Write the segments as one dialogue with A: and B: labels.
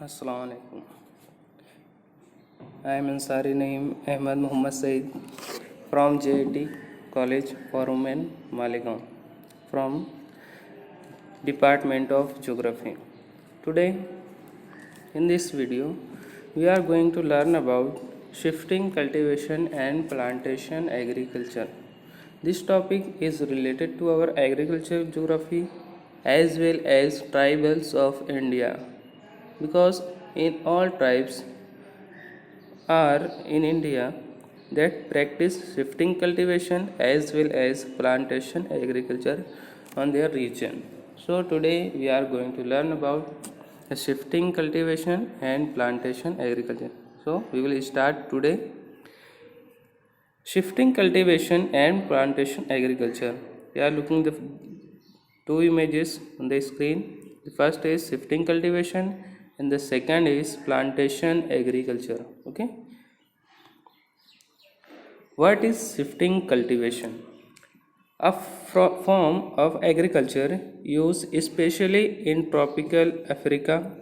A: अस्सलाम वालेकुम। I am Ansari Naeem Ahmed Muhammad Saeed from JIT College for Women Maligaon from Department of Geography. Today in this video we are going to learn about shifting cultivation and plantation agriculture. This topic is related to our agriculture geography as well as tribals of India, because in all tribes are in India that practice shifting cultivation as well as plantation agriculture on their region. So today we are going to learn about shifting cultivation and plantation agriculture. So we will start today. Shifting cultivation and plantation agriculture. We are looking the two images on the screen. The first is shifting cultivation and the second is plantation agriculture. Okay, what is shifting cultivation? A form of agriculture used especially in tropical Africa,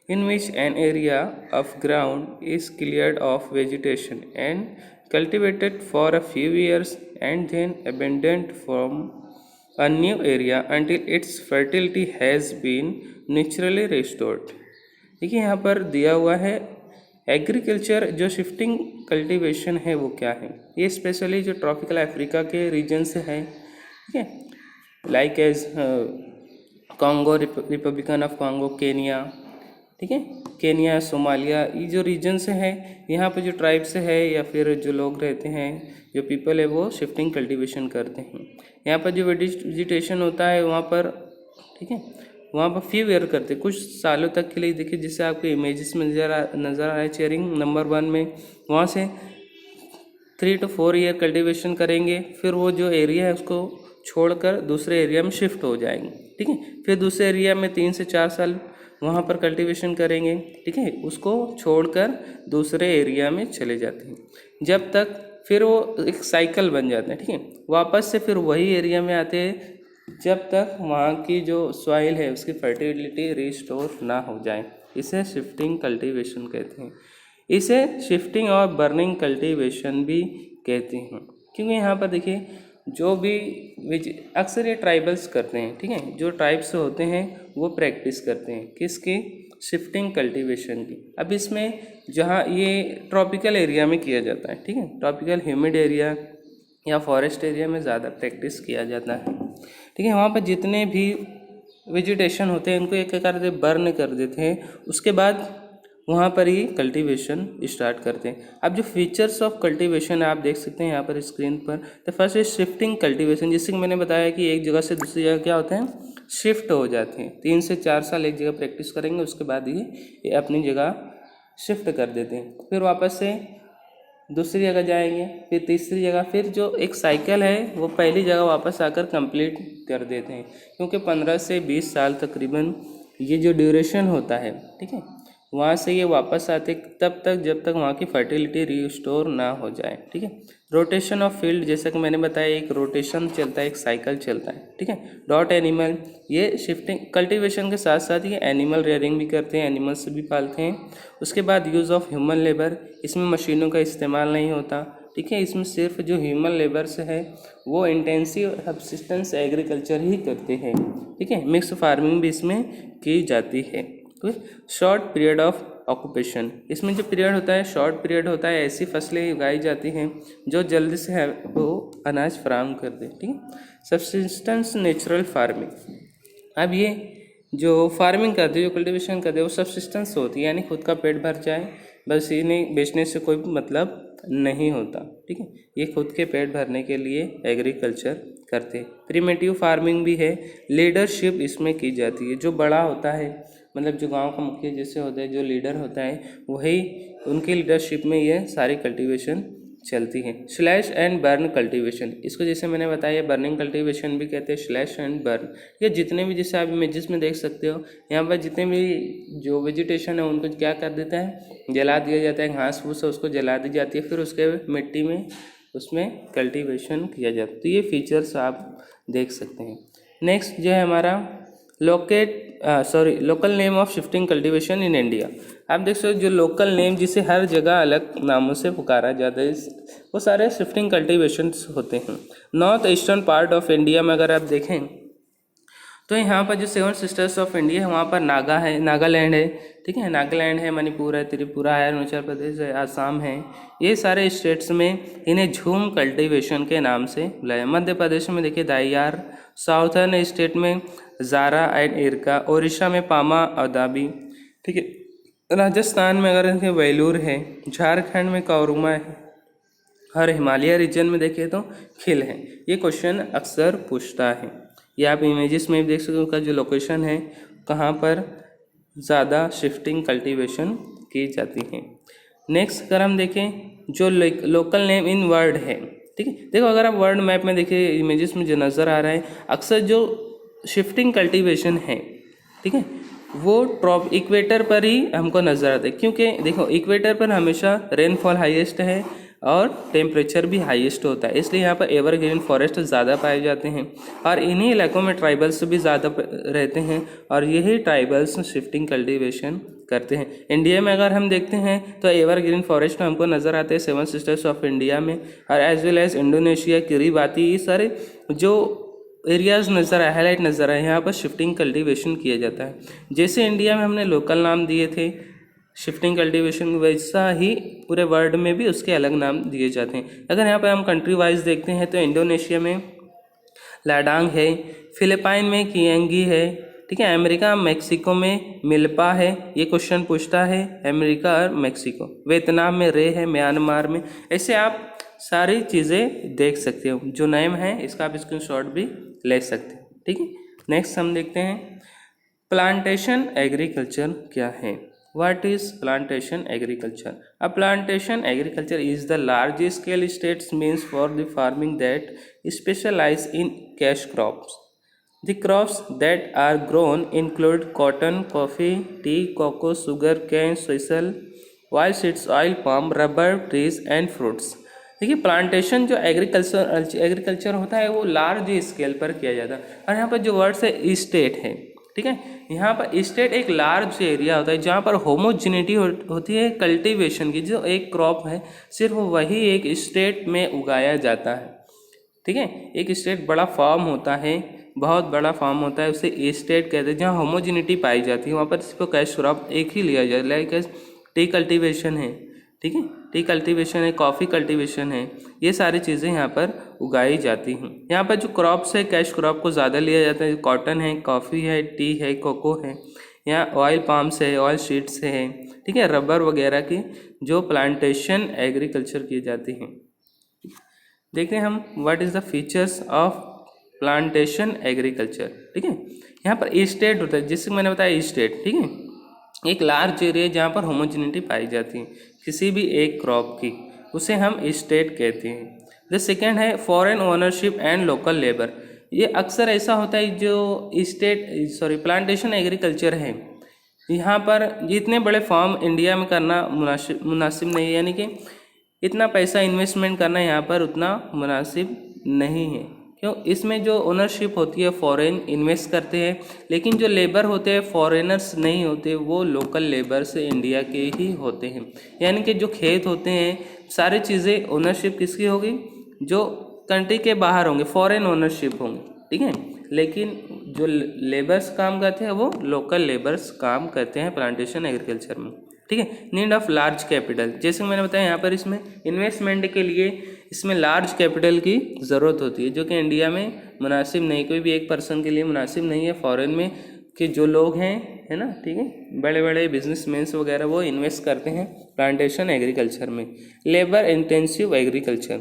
A: in which an area of ground is cleared of vegetation and cultivated for a few years and then abandoned from a new area until its fertility has been naturally restored. देखिए यहाँ पर दिया हुआ है agriculture जो shifting cultivation है वो क्या है। ये स्पेशली जो ट्रॉपिकल अफ्रीका के रीजन से है, ठीक है, like as Congo, republican of Congo, Kenya, ठीक है, केनिया, सोमालिया, ये जो रीजन से है, यहाँ पर जो ट्राइब से है या फिर जो लोग रहते हैं, जो पीपल है, वो शिफ्टिंग कल्टीवेशन करते हैं। यहाँ पर जो वेजिटेशन होता है वहाँ पर, ठीक है, वहाँ पर फ्यू ईयर करते कुछ सालों तक के लिए। देखिए जिससे आपको इमेजेस में नज़र आ रहा है चेयरिंग नंबर 1 में, वहाँ से 3 to 4 ईयर कल्टीवेशन करेंगे, फिर वो जो एरिया है उसको छोड़कर दूसरे एरिया में शिफ्ट हो जाएंगे, ठीक है, फिर दूसरे एरिया में 3 से 4 साल वहाँ पर कल्टीवेशन करेंगे, ठीक है, उसको छोड़कर दूसरे एरिया में चले जाते हैं, जब तक फिर वो एक साइकिल बन जाते हैं, ठीक है, वापस से फिर वही एरिया में आते हैं जब तक वहाँ की जो सॉइल है उसकी फर्टिलिटी रिस्टोर ना हो जाए। इसे शिफ्टिंग कल्टीवेशन कहते हैं। इसे शिफ्टिंग और बर्निंग कल्टीवेशन भी कहते हैं, क्योंकि यहाँ पर देखिए जो भी अक्सर ये ट्राइबल्स करते हैं, ठीक है, जो ट्राइब्स होते हैं वो प्रैक्टिस करते हैं किसकी, शिफ्टिंग कल्टीवेशन की। अब इसमें जहाँ ये ट्रॉपिकल एरिया में किया जाता है, ठीक है, ट्रॉपिकल ह्यूमिड एरिया या फॉरेस्ट एरिया में ज़्यादा प्रैक्टिस किया जाता है, ठीक है। वहाँ पर जितने भी वेजिटेशन होते हैं उनको एक प्रकार से बर्न कर देते हैं, उसके बाद वहाँ पर ही कल्टीवेशन स्टार्ट करते हैं। अब जो फीचर्स ऑफ कल्टीवेशन आप देख सकते हैं यहाँ पर स्क्रीन पर। तो फर्स्ट इज शिफ्टिंग कल्टीवेशन, जिससे मैंने बताया कि एक जगह से दूसरी जगह क्या होते हैं, शिफ्ट हो जाते हैं। 3 से 4 साल एक जगह प्रैक्टिस करेंगे, उसके बाद ये अपनी जगह शिफ्ट कर देते हैं, फिर वापस से दूसरी जगह जाएंगे, फिर तीसरी जगह, फिर जो एक साइकिल है वो पहली जगह वापस आकर कंप्लीट कर देते हैं, क्योंकि 15 से 20 साल तकरीबन ये जो ड्यूरेशन होता है, ठीक है, वहाँ से ये वापस आते तब तक जब तक वहाँ की फर्टिलिटी रिस्टोर ना हो जाए, ठीक है। रोटेशन ऑफ फील्ड, जैसा कि मैंने बताया, एक रोटेशन चलता है, एक साइकिल चलता है, ठीक है। डॉट एनिमल, ये शिफ्टिंग कल्टीवेशन के साथ साथ ये एनिमल रेयरिंग भी करते हैं, एनिमल्स भी पालते हैं। उसके बाद यूज़ ऑफ ह्यूमन लेबर, इसमें मशीनों का इस्तेमाल नहीं होता, ठीक है, इसमें सिर्फ जो ह्यूमन लेबर्स है वो इंटेंसिव सब्सिस्टेंस एग्रीकल्चर ही करते हैं, ठीक है। मिक्स फार्मिंग भी इसमें की जाती है। शॉर्ट पीरियड ऑफ ऑक्यूपेशन, इसमें जो पीरियड होता है शॉर्ट पीरियड होता है, ऐसी फसलें उगाई जाती हैं जो जल्दी से है वो अनाज फराहम कर दे, ठीक है। सब्सिस्टेंस नेचुरल फार्मिंग, अब ये जो फार्मिंग करते हैं, जो कल्टीवेशन करते हैं, वो सब्सिस्टेंस होती है, यानी खुद का पेट भर जाए, बस इन्हें बेचने से कोई मतलब नहीं होता, ठीक है, ये खुद के पेट भरने के लिए एग्रीकल्चर करते हैं। प्रिमिटिव फार्मिंग भी है, लीडरशिप इसमें की जाती है, जो बड़ा होता है, मतलब जो गांव का मुखिया जैसे होता है, जो लीडर होता है, वही उनकी लीडरशिप में ये सारी कल्टीवेशन चलती है। स्लैश एंड बर्न कल्टीवेशन, इसको जैसे मैंने बताया बर्निंग कल्टीवेशन भी कहते हैं, स्लैश एंड बर्न। ये जितने भी, जैसे आप इमेजेस में देख सकते हो, यहाँ पर जितने भी जो वेजिटेशन है उनको क्या कर देता है, जला दिया जाता है, घास फूस है उसको जला दी जाती है, फिर उसके मिट्टी में उसमें कल्टीवेशन किया जाता है। तो ये फीचर्स आप देख सकते हैं। नेक्स्ट जो है हमारा local name of shifting cultivation in India. आप देख सकते हो जो लोकल नेम जिसे हर जगह अलग नामों से पुकारा जाता है वो सारे शिफ्टिंग कल्टीवेशंस होते हैं। North eastern part of India में अगर आप देखें तो यहाँ पर जो 7 सिस्टर्स ऑफ इंडिया है वहाँ पर नागा है, नागालैंड है, ठीक है, नागालैंड है, मणिपुर है, त्रिपुरा है, अरुणाचल प्रदेश है, आसाम है। ये सारे स्टेट्स में इन्हें झूम कल्टीवेशन के नाम से बुलाया। मध्य प्रदेश में देखिए दाइयार, साउथर्न स्टेट में जारा एंड इरका, उड़ीसा में पामा अदाबी, ठीक है, राजस्थान में अगर देखें वेलूर है, झारखंड में कौरुमा है, और हिमालय रीजन में देखें तो खिल है। ये क्वेश्चन अक्सर पूछता है। ये आप इमेजेस में देख सकते हो का जो लोकेशन है कहाँ पर ज़्यादा शिफ्टिंग कल्टीवेशन की जाती है। नेक्स्ट अगर हम देखें जो लोकल नेम इन वर्ड है, ठीक है, देखो अगर आप वर्ल्ड मैप में देखिए इमेजेस में जो नज़र आ रहा है अक्सर जो शिफ्टिंग कल्टीवेशन है, ठीक है, वो इक्वेटर पर ही हमको नज़र आता है, क्योंकि देखो इक्वेटर पर हमेशा रेनफॉल हाईएस्ट है और टेम्परेचर भी हाईएस्ट होता है, इसलिए यहाँ पर एवरग्रीन फॉरेस्ट ज़्यादा पाए जाते हैं और इन्हीं इलाकों में ट्राइबल्स भी ज़्यादा रहते हैं और यही ट्राइबल्स शिफ्टिंग कल्टीवेशन करते हैं। इंडिया में अगर हम देखते हैं तो एवरग्रीन फॉरेस्ट हमको नज़र आते हैं 7 सिस्टर्स ऑफ इंडिया में, और as well as Indonesia, Kiribati, ये सारे जो एरियाज़ नज़र आए, हाईलाइट नज़र आए, यहाँ पर शिफ्टिंग कल्टीवेशन किया जाता है। जैसे इंडिया में हमने लोकल नाम दिए थे शिफ्टिंग कल्टीवेशन, वैसा ही पूरे वर्ल्ड में भी उसके अलग नाम दिए जाते हैं। अगर यहाँ पर हम कंट्री वाइज देखते हैं तो इंडोनेशिया में लाडांग है, फिलिपाइन में कियांगी है, ठीक है, अमेरिका मैक्सिको में मिल्पा है, ये क्वेश्चन पूछता है, अमेरिका और मैक्सिको, वियतनाम में रे है, म्यांमार में, ऐसे आप सारी चीज़ें देख सकते हो। जो नेम है इसका आप स्क्रीनशॉट भी ले सकते हो, ठीक है। नेक्स्ट हम देखते हैं प्लांटेशन एग्रीकल्चर क्या है। What is plantation agriculture? A plantation agriculture is the large scale states means for the farming that specialize in cash crops. The crops that are grown include cotton, coffee, tea, cocoa, sugar cane, sisal, oil seeds, oil palm, rubber trees and fruits. देखिए plantation जो agriculture होता है वो large scale पर किया जाता है, और यहाँ पर जो वर्ड है स्टेट है, ठीक है, यहाँ पर स्टेट एक लार्ज एरिया होता है जहाँ पर होमोजिनिटी होती है कल्टीवेशन की, जो एक क्रॉप है सिर्फ वही एक स्टेट में उगाया जाता है, ठीक है। एक स्टेट बड़ा फार्म होता है, बहुत बड़ा फार्म होता है, उसे स्टेट कहते हैं, जहाँ होमोजिनिटी पाई जाती है वहाँ पर सिर्फ कैश क्रॉप एक ही लिया जाए, लाइक टी कल्टीवेशन है, ठीक है, टी कल्टीवेशन है, कॉफ़ी कल्टीवेशन है, ये सारी चीज़ें यहाँ पर उगाई जाती हैं। यहाँ पर जो क्रॉप्स है कैश क्रॉप को ज़्यादा लिया जाता है, कॉटन है, कॉफ़ी है, टी है, कोको है, यहाँ ऑयल पाम्स है, ऑयल शीट्स है, ठीक है, रबर वगैरह की जो प्लांटेशन एग्रीकल्चर की जाती हैं। देखते हैं हम what is the features of plantation agriculture, ठीक है। यहाँ पर स्टेट होता है, जिससे मैंने बताया स्टेट, ठीक है, एक लार्ज एरिया जहाँ पर होमोजिनिटी पाई जाती है किसी भी एक क्रॉप की, उसे हम स्टेट कहते हैं। द सेकेंड है foreign ownership and local labour. ये अक्सर ऐसा होता है जो प्लांटेशन एग्रीकल्चर है, यहाँ पर जितने बड़े फार्म इंडिया में करना मुनासिब नहीं है, यानी कि इतना पैसा इन्वेस्टमेंट करना यहाँ पर उतना मुनासिब नहीं है, क्यों, इसमें जो ओनरशिप होती है फॉरेन इन्वेस्ट करते हैं, लेकिन जो लेबर होते हैं फॉरेनर्स नहीं होते, वो लोकल लेबर से इंडिया के ही होते हैं। यानी कि जो खेत होते हैं सारी चीज़ें ओनरशिप किसकी होगी, जो कंट्री के बाहर होंगे, फॉरेन ओनरशिप होंगे, ठीक है, लेकिन जो लेबर्स काम करते हैं वो लोकल लेबर्स काम करते हैं प्लांटेशन एग्रीकल्चर में, ठीक है। नीड ऑफ लार्ज कैपिटल, जैसे मैंने बताया यहाँ पर इसमें इन्वेस्टमेंट के लिए इसमें लार्ज कैपिटल की ज़रूरत होती है, जो कि इंडिया में मुनासिब नहीं, कोई भी एक पर्सन के लिए मुनासिब नहीं है। फॉरेन में के जो लोग हैं, है ना, ठीक है, बड़े बड़े बिजनेसमैन्स वगैरह वो इन्वेस्ट करते हैं प्लांटेशन एग्रीकल्चर में। लेबर इंटेंसिव एग्रीकल्चर,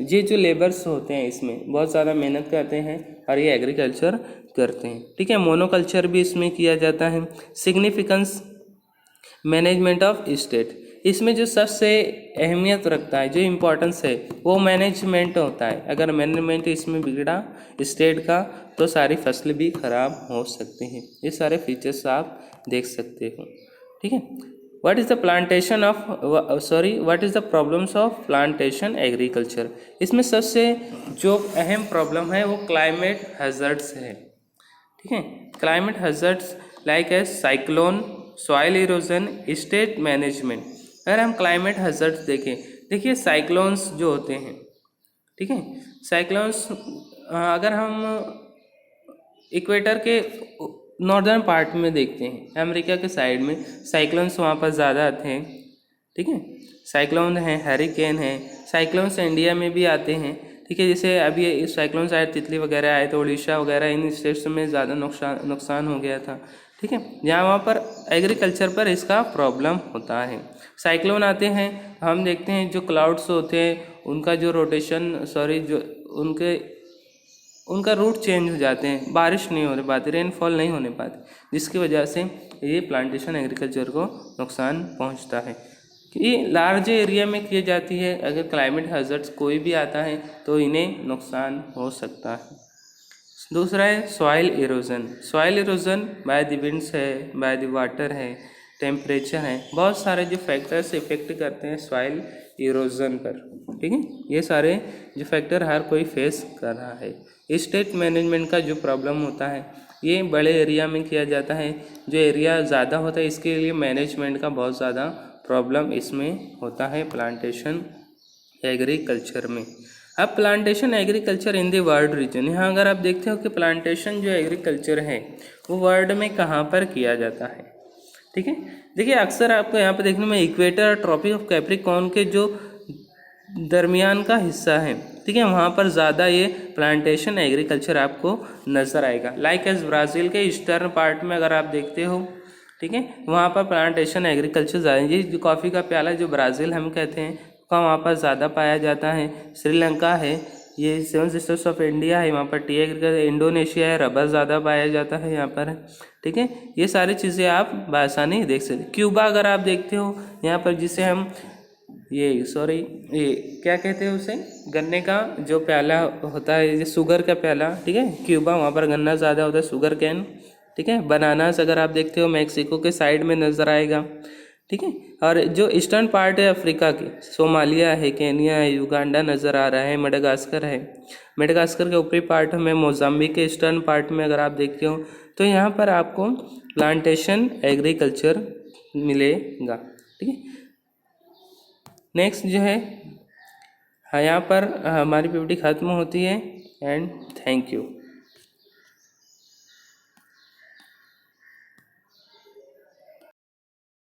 A: ये जो लेबर्स होते हैं इसमें बहुत ज़्यादा मेहनत करते हैं और ये एग्रीकल्चर करते हैं, ठीक है। मोनोकल्चर भी इसमें किया जाता है। सिग्निफिकेंस मैनेजमेंट ऑफ स्टेट, इसमें जो सबसे अहमियत रखता है, जो इम्पोर्टेंस है वो मैनेजमेंट होता है। अगर मैनेजमेंट इसमें बिगड़ा स्टेट का तो सारी फसल भी खराब हो सकती हैं। ये सारे फीचर्स आप देख सकते हो, ठीक है। What is the plantation of what is the problems of plantation agriculture, इसमें सबसे जो अहम प्रॉब्लम है वो क्लाइमेट हैजर्ड्स है, ठीक है। Climate hazards like as cyclone, soil erosion, state management. अगर हम क्लाइमेट हैजर्ड्स देखें, देखिए साइक्लोन्स जो होते हैं, ठीक है, साइक्लोन्स अगर हम इक्वेटर के नॉर्दर्न पार्ट में देखते हैं, अमेरिका के साइड में साइक्लोन्स वहाँ पर ज़्यादा आते हैं, ठीक है। साइक्लोन हैं, हैरिकेन है, साइक्लोन्स इंडिया में भी आते हैं, ठीक है। जैसे अभी साइक्लोन्स आए, तितली वगैरह आए तो उड़ीसा वगैरह इन स्टेट्स में ज़्यादा नुकसान हो गया था, ठीक है। जहाँ वहाँ पर एग्रीकल्चर पर इसका प्रॉब्लम होता है। साइक्लोन आते हैं, हम देखते हैं जो क्लाउड्स होते हैं उनका जो रोटेशन जो उनका रूट चेंज हो जाते हैं, बारिश नहीं होने पाती, रेनफॉल नहीं होने पाती, जिसकी वजह से ये प्लांटेशन एग्रीकल्चर को नुकसान पहुंचता है। ये लार्ज एरिया में की जाती है, अगर क्लाइमेट हैजर्ड्स कोई भी आता है तो इन्हें नुकसान हो सकता है। दूसरा है soil erosion. Soil erosion by the winds है, बाय द वाटर है, टेम्परेचर है, बहुत सारे जो फैक्टर्स इफेक्ट करते हैं सॉइल इरोजन पर, ठीक है। ये सारे जो फैक्टर हर कोई फेस कर रहा है। स्टेट मैनेजमेंट का जो प्रॉब्लम होता है ये बड़े एरिया में किया जाता है, जो एरिया ज़्यादा होता है इसके लिए मैनेजमेंट का बहुत ज़्यादा प्रॉब्लम इसमें होता है प्लांटेशन एग्रीकल्चर में। अब plantation agriculture in the world region, यहाँ अगर आप देखते हो कि प्लांटेशन जो एग्रीकल्चर है वो वर्ल्ड में कहाँ पर किया जाता है, ठीक है। देखिए अक्सर आपको यहाँ पर देखने में इक्वेटर और ट्रॉपिक ऑफ कैप्रिकॉर्न के जो दरमियान का हिस्सा है, ठीक है, वहाँ पर ज़्यादा ये प्लांटेशन एग्रीकल्चर आपको नज़र आएगा। लाइक एज ब्राज़ील के ईस्टर्न पार्ट में अगर आप देखते हो, ठीक है, वहाँ पर प्लांटेशन एग्रीकल्चर ज़्यादा, ये जो कॉफ़ी का प्याला जो ब्राज़ील हम कहते हैं का वहाँ पर ज़्यादा पाया जाता है। श्रीलंका है, ये सेवन सिस्टर्स ऑफ इंडिया है, वहाँ पर टी एग्रीकल्चर, इंडोनेशिया है, रबर ज़्यादा पाया जाता है यहाँ पर, ठीक है। ये सारी चीज़ें आप बआसानी देख सकते। क्यूबा अगर आप देखते हो यहाँ पर, जिसे हम ये क्या कहते हैं उसे, गन्ने का जो प्याला होता है, ये शुगर का प्याला, ठीक है, क्यूबा, वहाँ पर गन्ना ज़्यादा होता है, शुगर कैन, ठीक है। बनानास अगर आप देखते हो मैक्सिको के साइड में नज़र आएगा, ठीक है। और जो ईस्टर्न पार्ट है अफ्रीका की, सोमालिया है, केनिया है, युगांडा नज़र आ रहा है, मडागास्कर है। मडागास्कर के ऊपरी पार्ट में मोजाम्बिक के ईस्टर्न पार्ट में अगर आप देखते हो तो यहाँ पर आपको प्लांटेशन एग्रीकल्चर मिलेगा, ठीक है। नेक्स्ट जो है यहाँ पर हमारी पीपीटी ख़त्म होती है एंड थैंक यू।